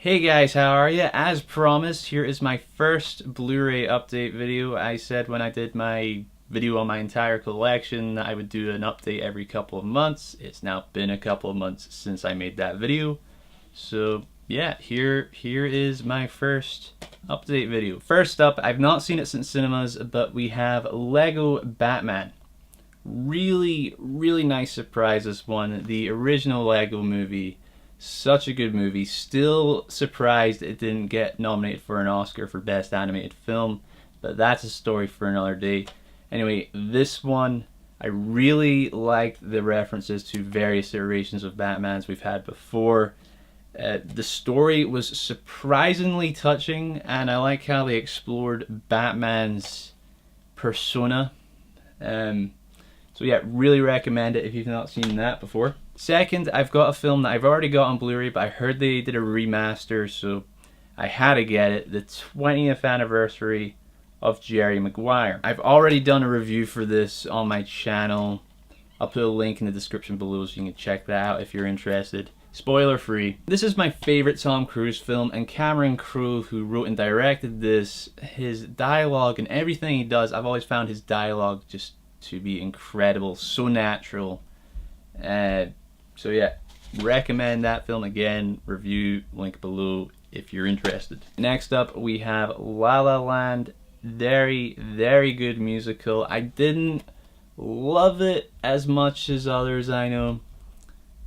Hey guys, how are you? As promised, here is my first Blu-ray update video. I said when I did my video on my entire collection that I would do an update every couple of months. It's now been a couple of months since I made that video. So yeah, here is my first update video. First up, I've not seen it since cinemas, but we have Lego Batman. Really nice surprise, this one. The original Lego movie. Such a good movie. Still surprised it didn't get nominated for an Oscar for Best Animated Film, but that's a story for another day. Anyway, this one, I really liked the references to various iterations of Batmans we've had before. The story was surprisingly touching, and I like how they explored Batman's persona. So yeah, really recommend it if you've not seen that before. Second, I've got a film that I've already got on Blu-ray, but I heard they did a remaster, so I had to get it. The 20th anniversary of Jerry Maguire. I've already done a review for this on my channel. I'll put a link in the description below so you can check that out if you're interested. Spoiler free. This is my favorite Tom Cruise film, and Cameron Crowe, who wrote and directed this, his dialogue and everything he does, I've always found his dialogue just to be incredible, so natural. So yeah, recommend that film again. Review link below if you're interested. Next up, we have La La Land. Very good musical. I didn't love it as much as others, I know,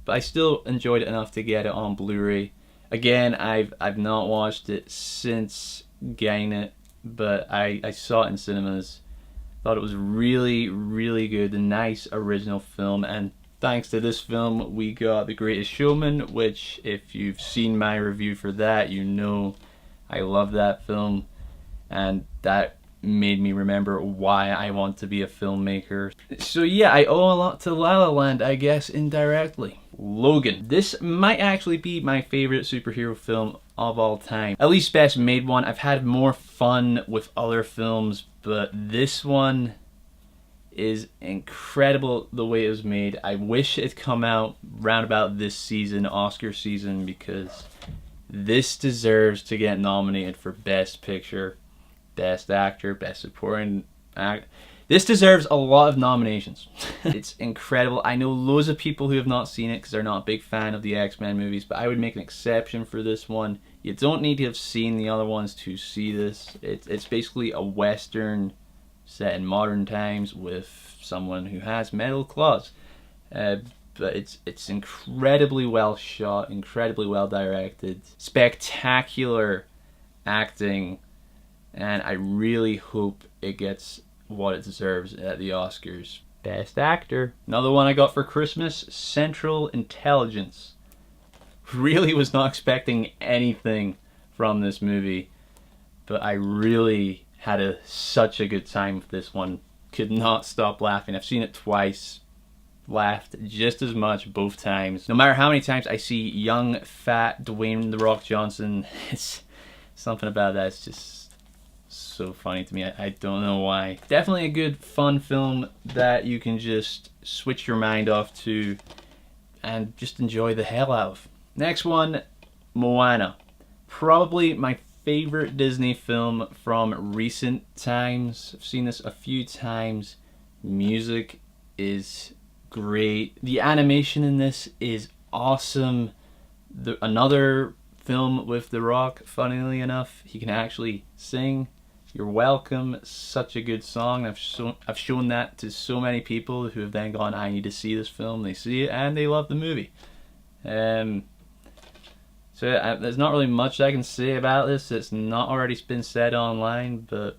but I still enjoyed it enough to get it on Blu-ray. Again, I've not watched it since getting it, but I saw it in cinemas. Thought it was really good, a nice original film, and thanks to this film we got The Greatest Showman, which if you've seen my review for that, you know I love that film, and that made me remember why I want to be a filmmaker. So yeah, I owe a lot to La La Land, I guess, indirectly. Logan. This might actually be my favorite superhero film of all time. At least best made one. I've had more fun with other films, but this one is incredible the way it was made. I wish it had come out round about this season, Oscar season, because this deserves to get nominated for Best Picture, Best Actor, Best Supporting Actor. This deserves a lot of nominations. It's incredible. I know loads of people who have not seen it because they're not a big fan of the X-Men movies, but I would make an exception for this one. You don't need to have seen the other ones to see this. It's basically a Western set in modern times with someone who has metal claws. But it's incredibly well shot, incredibly well directed, spectacular acting, and I really hope it gets what it deserves at the Oscars. Best Actor. Another one I got for Christmas, Central Intelligence. Really was not expecting anything from this movie, but I really had such a good time with this one. Could not stop laughing. I've seen it twice. Laughed just as much both times. No matter how many times I see young, fat Dwayne "The Rock" Johnson, it's something about that. It's just so funny to me. I don't know why. Definitely a good fun film that you can just switch your mind off to and just enjoy the hell out of. Next one, Moana. Probably my favorite Disney film from recent times. I've seen this a few times. Music is great. The animation in this is awesome. Another film with The Rock, funnily enough, he can actually sing. You're Welcome, such a good song. I've shown that to so many people who have then gone, I need to see this film. They see it and they love the movie. So there's not really much I can say about this. It's not already been said online, but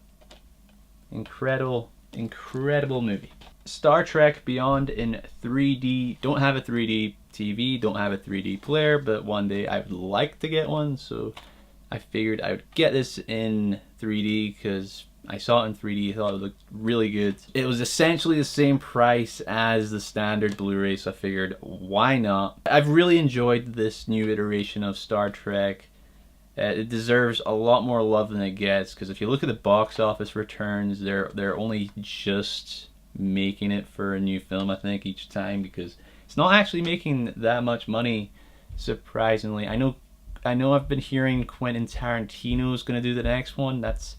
incredible movie. Star Trek Beyond in 3D. Don't have a 3D TV, don't have a 3D player, but one day I would like to get one, so I figured I would get this in 3D because I saw it in 3D, thought it looked really good. It was essentially the same price as the standard Blu-ray, so I figured why not. I've really enjoyed this new iteration of Star Trek. It deserves a lot more love than it gets, because if you look at the box office returns, they're only just making it for a new film, I think, each time, because it's not actually making that much money, surprisingly. I know I know I've been hearing Quentin Tarantino is going to do the next one. That's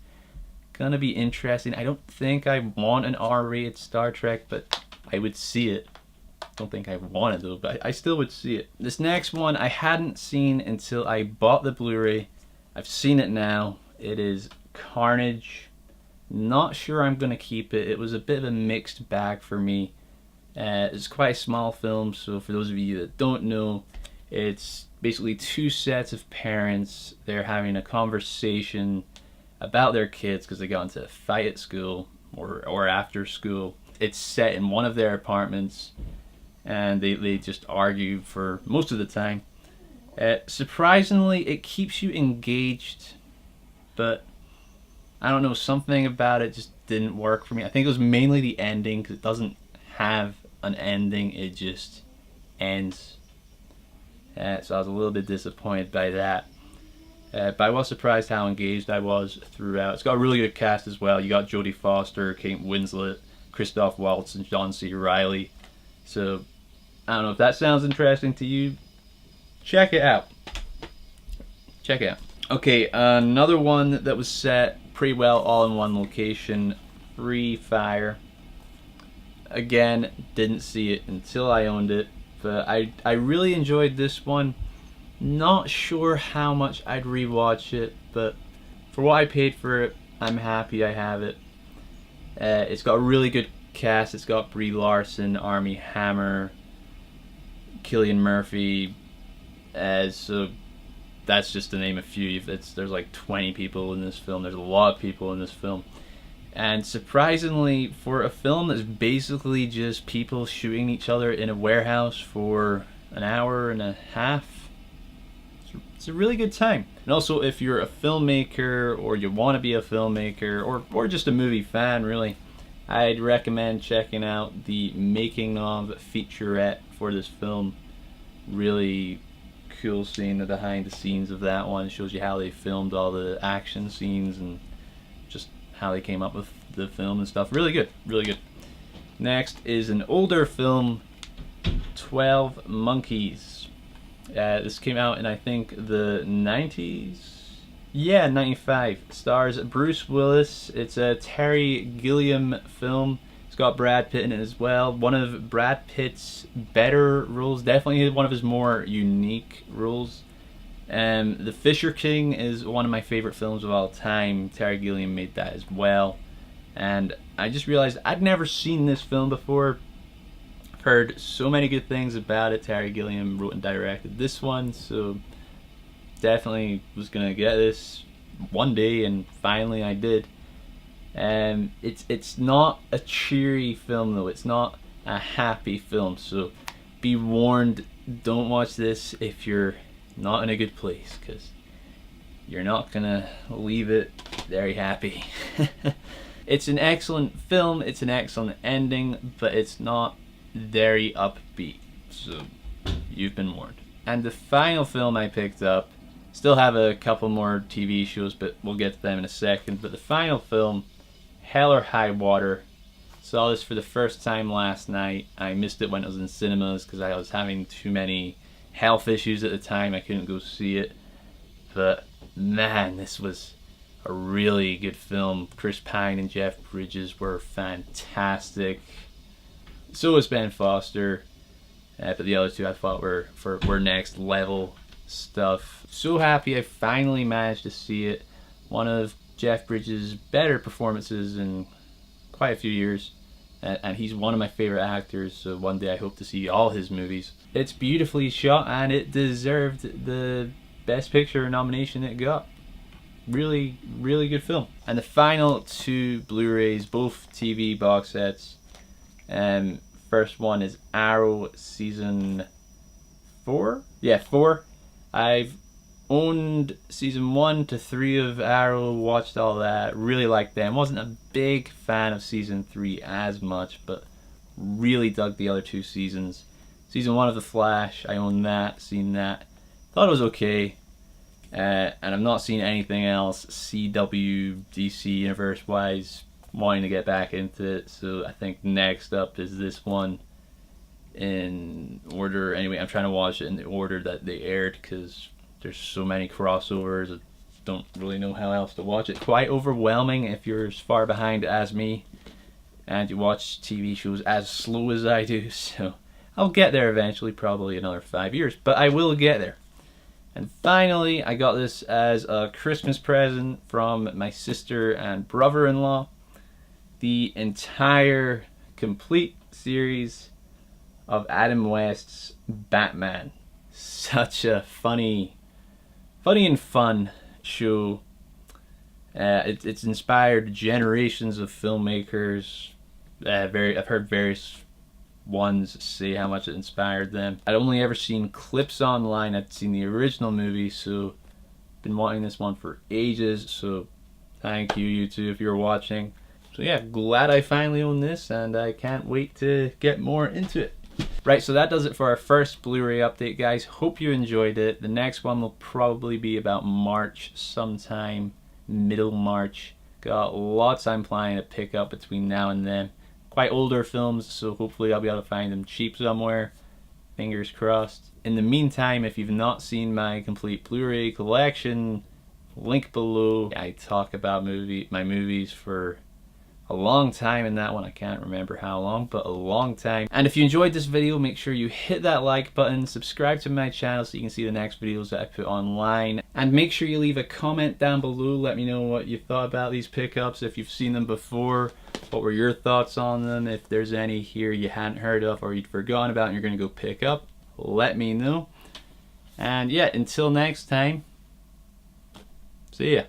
going to be interesting. I don't think I want an R-rated Star Trek, but I would see it. Don't think I want it though, but I still would see it. This next one I hadn't seen until I bought the Blu-ray. I've seen it now. It is Carnage. Not sure I'm gonna keep it. It was a bit of a mixed bag for me. It's quite a small film, so for those of you that don't know, it's basically two sets of parents. They're having a conversation about their kids because they got into a fight at school or after school. It's set in one of their apartments, and they just argue for most of the time. Surprisingly, it keeps you engaged, but I don't know, something about it just didn't work for me. I think it was mainly the ending, because it doesn't have an ending, it just ends. So I was a little bit disappointed by that. But I was surprised how engaged I was throughout. It's got a really good cast as well. You got Jodie Foster, Kate Winslet, Christoph Waltz, and John C. Reilly. So I don't know if that sounds interesting to you. Check it out. Check it out. Okay, another one that was set pretty well all in one location, Refire. Again, didn't see it until I owned it, but I really enjoyed this one. Not sure how much I'd rewatch it, but for what I paid for it, I'm happy I have it. It's got a really good cast. It's got Brie Larson, Armie Hammer, Cillian Murphy, so that's just to name a few. There's like 20 people in this film. There's a lot of people in this film. And surprisingly, for a film that's basically just people shooting each other in a warehouse for an hour and a half, it's a really good time. And also, if you're a filmmaker or you want to be a filmmaker or just a movie fan, really, I'd recommend checking out the making of featurette for this film. Really cool seeing the behind the scenes of that one. It shows you how they filmed all the action scenes and just how they came up with the film and stuff. Really good, really good. Next is an older film, 12 Monkeys. This came out in, I think, the 90s? Yeah, 95. Stars Bruce Willis. It's a Terry Gilliam film. It's got Brad Pitt in it as well. One of Brad Pitt's better roles, definitely one of his more unique roles. The Fisher King is one of my favorite films of all time. Terry Gilliam made that as well. And I just realized I'd never seen this film before. Heard so many good things about it. Terry Gilliam wrote and directed this one, so definitely was gonna get this one day, and finally I did. It's not a cheery film though. It's not a happy film, so be warned, don't watch this if you're not in a good place, because you're not gonna leave it very happy. It's an excellent film, it's an excellent ending, but it's not very upbeat, so you've been warned. And the final film I picked up, still have a couple more TV shows, but we'll get to them in a second, but the final film, Hell or High Water. Saw this for the first time last night. I missed it when it was in cinemas because I was having too many health issues at the time. I couldn't go see it, but man, this was a really good film. Chris Pine and Jeff Bridges were fantastic. So was Ben Foster, but the other two I thought were next level stuff. So happy I finally managed to see it. One of Jeff Bridges' better performances in quite a few years, and he's one of my favorite actors, so one day I hope to see all his movies. It's beautifully shot and it deserved the Best Picture nomination it got. Really, really good film. And the final two Blu-rays, both TV box sets. First one is Arrow Season 4? Yeah, 4. I've owned Season 1 to 3 of Arrow, watched all that, really liked them. Wasn't a big fan of Season 3 as much, but really dug the other two seasons. Season 1 of The Flash, I own that, seen that. Thought it was okay. And I've not seen anything else CW, DC universe wise, wanting to get back into it, so I think next up is this one in order. Anyway, I'm trying to watch it in the order that they aired because there's so many crossovers. I don't really know how else to watch it. Quite overwhelming if you're as far behind as me and you watch TV shows as slow as I do. So I'll get there eventually, probably another 5 years, but I will get there. And finally, I got this as a Christmas present from my sister and brother-in-law. The entire complete series of Adam West's Batman. Such a funny and fun show. It's inspired generations of filmmakers. I've heard various ones say how much it inspired them. I'd only ever seen clips online. I'd seen the original movie, so been wanting this one for ages. So thank you two if you're watching. So yeah, glad I finally own this, and I can't wait to get more into it. Right, so that does it for our first Blu-ray update, guys. Hope you enjoyed it. The next one will probably be about March, sometime middle March. Got lots I'm planning to pick up between now and then. Quite older films, so hopefully I'll be able to find them cheap somewhere. Fingers crossed. In the meantime, if you've not seen my complete Blu-ray collection, link below. I talk about my movies for a long time in that one. I can't remember how long, but a long time. And if you enjoyed this video, make sure you hit that like button, subscribe to my channel so you can see the next videos that I put online, and make sure you leave a comment down below. Let me know what you thought about these pickups, if you've seen them before, what were your thoughts on them, if there's any here you hadn't heard of or you'd forgotten about and you're gonna go pick up, let me know. And yeah, until next time, see ya.